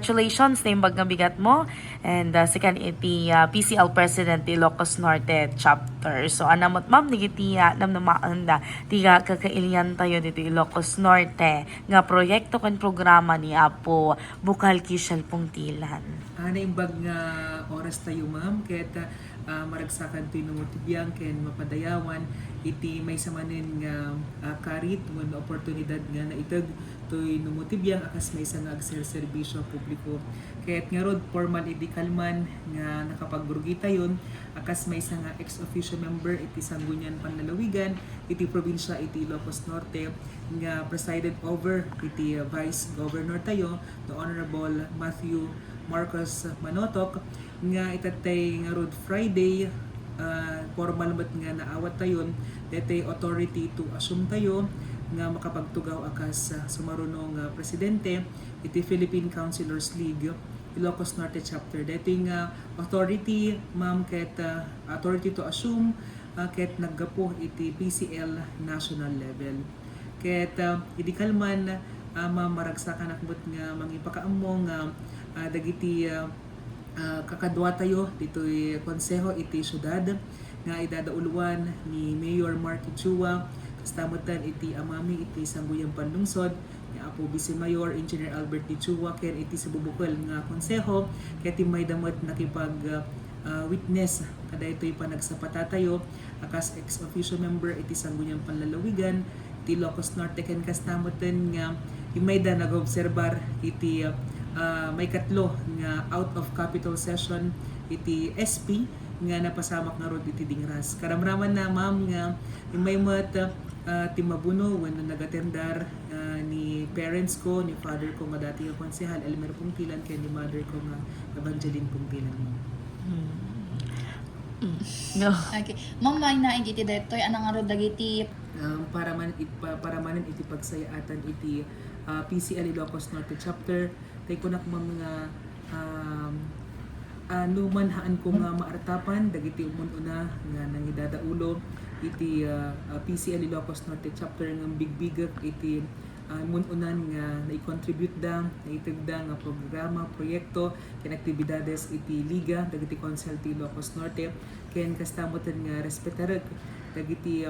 Congratulations na yung nga bigat mo and second iti PCL President ti Ilocos Norte chapter. So anamot ma'am nigiti namnamaanda tiga kakailian tayo dito Ilocos Norte nga proyekto kan programa ni Apo Bukal Kishal Pungtilan. Naimbag nga oras tayo ma'am ket maragsakan to'y numutibiyang ken mapadayawan iti may samanin nga karit when oportunidad nga naitag to'y numutibiyang akas may nga agserserbisyo publiko ket nga rod formal iti kalman nga nakapagrugi tayon akas may nga ex officio member iti Sangguniang Panlalawigan iti probinsya iti Ilocos Norte nga presided over iti Vice Governor tayo the Honorable Matthew Marcos Manotok nga itatay nga road Friday formal mat nga naawat tayon detay authority to assume tayo nga makapagtugaw akas sumarunong presidente iti Philippine Councilors League Ilocos Norte chapter detay nga authority ma'am ket authority to assume ket naggapo iti PCL national level ket idi kalman maragsakan akbot nga mangipakaammo nga dagiti kakadwa tayo dito'y konseho iti syudad nga idadauluan ni Mayor Marky Chua kastamutan iti amami iti Sangguniang Panlungsod ni Apo Vice Mayor Engineer Albert D. Chua ken iti Sububukol nga konseho ket may damot nakipag witness kada ito'y panagsapata tayo akas ex officio member iti Sangguniang Panlalawigan iti Ilocos Norte ken kastamutan nga imayda nag-obserbar iti may katlo nga out of capital session iti SP nga napasamak nga rod iti Dingras. Karamraman na ma'am nga may mat timabuno when nagatendar ni parents ko, ni father ko nga dati nga konsehal Elmer Pungtilan kay ni mother ko nga Evangeline Pungtilan mo. No. Okay. Ma'am, may naing iti detoy anang aro dagiti para manen iti pagsayatan iti PCL Ilocos Norte chapter tay kunak mga numanhaan ko nga maartapan dagiti umununa nga nangidadaulo iti PCL Ilocos Norte chapter nga bigbigak iti mununan nga nai-contribute da naitagda nga programa proyekto ken aktibidades iti liga dagiti Council ti Ilocos Norte ken kastamotan nga respetarek dagiti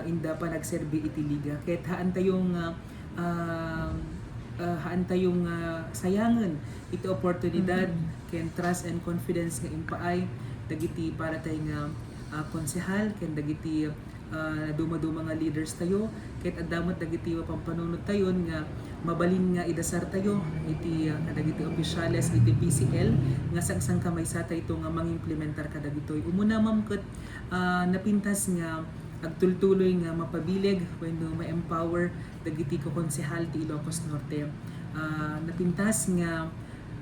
inda pa nagserbi iti liga ket haan tayong sayangan iti oportunidad ken trust and confidence nga impaay dagiti para tay nga konsehal ken dagiti duma-duma nga leaders tayo ket adamot dagiti pampanunod tayon nga mabalin nga idasar tayo iti kadagiti opisyales iti PCL nga sangsang kamay sa ito nga mangimplementar kadagitoy umuna ma'am ket napintas nga agtultuloy nga mapabilig wenno ma-empower dagiti ko konsehal ti Ilocos Norte. Napintas nga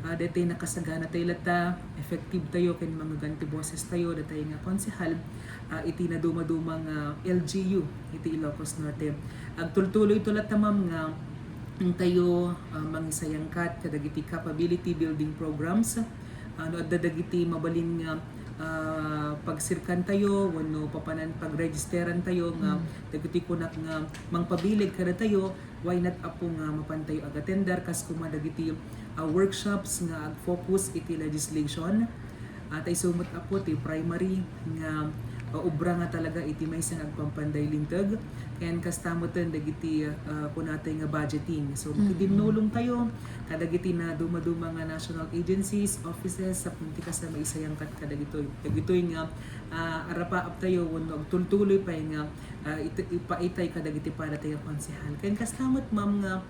datay nakasagana tayo lata, effective tayo ken mga ganti boses tayo datay nga konsehal iti na dumadumang LGU iti Ilocos Norte. Agtultuloy to lata ma'am nga tayo mangisayangkat kadagiti capability building programs no adda dagiti mabalin nga pagsirkan tayo wano papanan pagregisteran tayo nga dagiti kunak nga mangpabilig kada tayo why not apo nga mapantayo agatendar kas kuma dagiti workshops nga ag-focus iti legislation at ay sumot apo ti primary nga obra nga talaga iti may sang agpampanday lintag ken kastamoten dagiti kunatay nga budgeting so dinulong tayo kadagiti na dumaduma nga national agencies offices sa puntikas na maisayangkat kadagitoy nga arapaap tayo wenno agtultuloy pa nga ipaitay kadagiti para tayo konsehal ken kastamot ma'am nga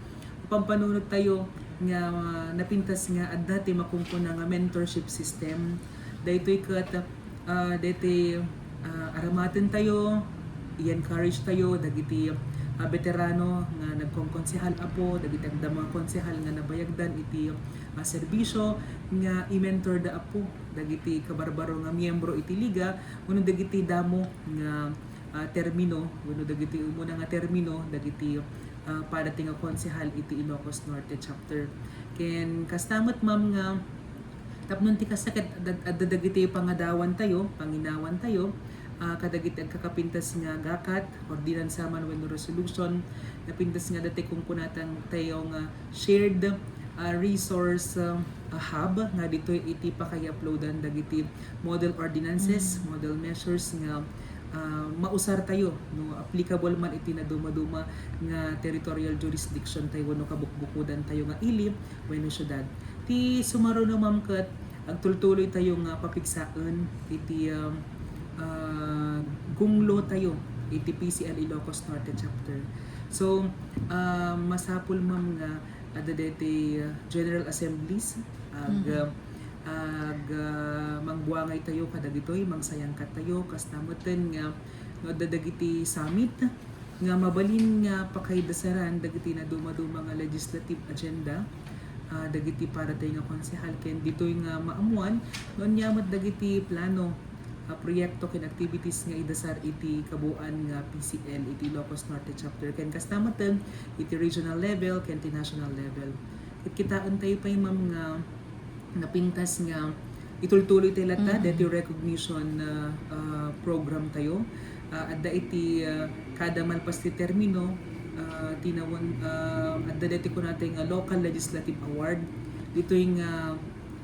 pampanunod tayo nga napintas nga adda ti makungkuna nga mentorship system daytoy ket daytoy aramaten tayo i-encourage tayo dagiti veterano nga nagkongkonsehal apo dagiti agdamang konsehal nga nabayagdan iti serbisyo nga i-mentor da apo dagiti kabarbaro nga miyembro iti liga wenno dagiti damo nga termino wenno dagiti umuna nga termino dagiti para tinga konsehal iti Ilocos Norte chapter ken kastamot ma'am nga tapnon ti kasakit adadagiti pangadawan tayo panginawan tayo kadagiti agkakapintas nga gakat ordinansa man wenno resolution napintas nga dati kung kunatang tayo nga shared resource hub nga dito iti pakay-uploadan dagiti model ordinances, model measures nga mausar tayo no applicable man iti na dumaduma nga territorial jurisdiction tayo no kabukbukudan tayo nga ili wenno syudad. Ti sumaro no ma'am ket agtultuloy tayo nga papigsaan iti gunglo tayo iti PCL Ilocos Norte chapter. So masapul ma'am nga adadete General Assemblies mangbuangay tayo kadagitoy mangsayangkat tayo kastameten nga no dadagiti summit nga mabalin nga pakaydasaran dagiti na dumaduma nga legislative agenda dagiti para tayo nga konsehal ken ditoy nga maamuan non yamat dagiti plano proyekto ken activities nga idasar iti kabuan nga PCL iti Ilocos Norte chapter ken kastameten iti regional level ken iti national level. Ket kitaan tayo pa ma'am nga napintas nga itultuloy tayo lata dati recognition program tayo adda iti kada malpas ti termino tinawon adda dati ko natin nga local legislative award dito yung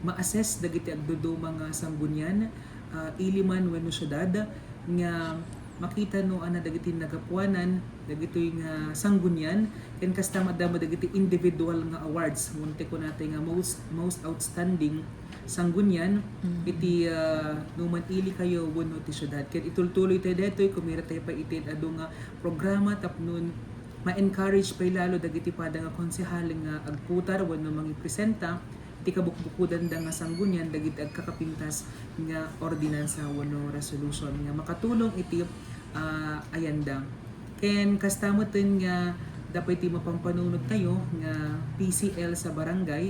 ma-assess dagiti agduduma nga sanggunian iliman wenno syudad nga makita no ana dagiti nagapuanan dagiti nga sanggunian ken kasta madama dagiti individual nga awards munti ko natin nga most outstanding sanggunian iti numan ili kayo wenno ti syudad ken itultuloy tayo detoy kumira tayo pa itin adu nga programa tapnon ma-encourage pa lalo dagiti pada nga konsehal nga agputar wenno mangipresenta iti kabukbukudan da nga sanggunian dagiti agkakapintas nga ordinansa wenno resolution nga makatulong iti ayanda. Ken kastamoten nga dapat iti mapampanunod tayo nga PCL sa barangay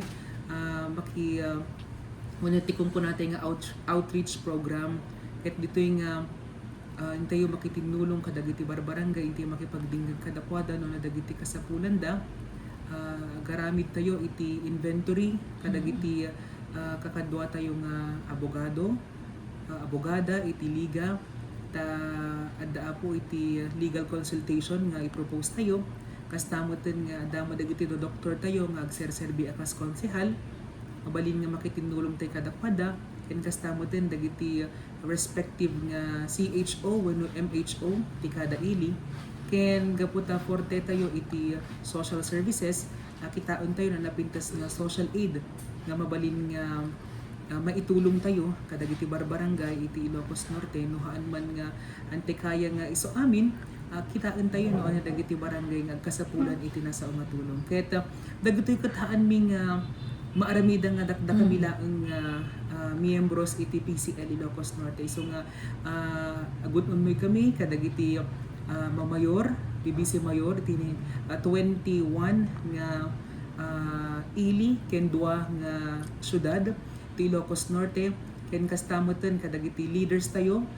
maki wenno ti kumpo natin nga outreach program ket ditoy nga intayo makitinulong kadagiti barbarangay intayo makipagdingag kadakwada no na dagiti kasapulan da garamid tayo iti inventory kadagiti kakadwa tayo nga abogada iti liga ta adda po iti legal consultation nga i-propose tayo kastamoten nga adda dagiti do doktor tayo nga agserserbi akas konsehal mabalin nga makitinulong tayo kadakwada ken kastamoten dagiti respective nga CHO wenno MHO ti kada ili ken gaputa forte tayo iti social services kitaon tayo na napintas nga social aid nga mabalin nga maitulong tayo kadagiti barbarangay iti Ilocos Norte nohaan man nga antikaya nga iso amin kitaan tayo no ana dagiti barangay nga kasapulan iti nasa umatulong ket dagitoy kataan mi nga maaramida nga dakda kamilaeng miyembros iti PCL Ilocos Norte so nga agun unmoy kami kadagiti mamayor, BBC mayor tini 21 nga ili ken dua nga syudad ti Ilocos Norte ken kastamoten kadagiti leaders tayo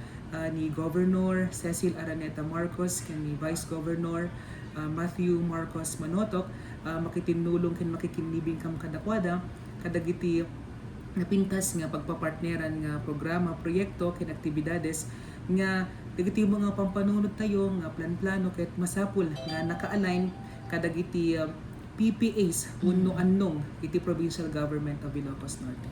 ni Governor Cecil Araneta Marcos ken ni Vice Governor Matthew Marcos Manotok makitinulong ken makikinlibing kam kadakwada kadagiti napintas nga pagpapartneran nga programa, proyekto ken aktibidades nga dagiti mga pampanunod tayo nga plan-plano ket masapul nga naka-align kadagiti PPAs wenno annong iti provincial government of Ilocos Norte.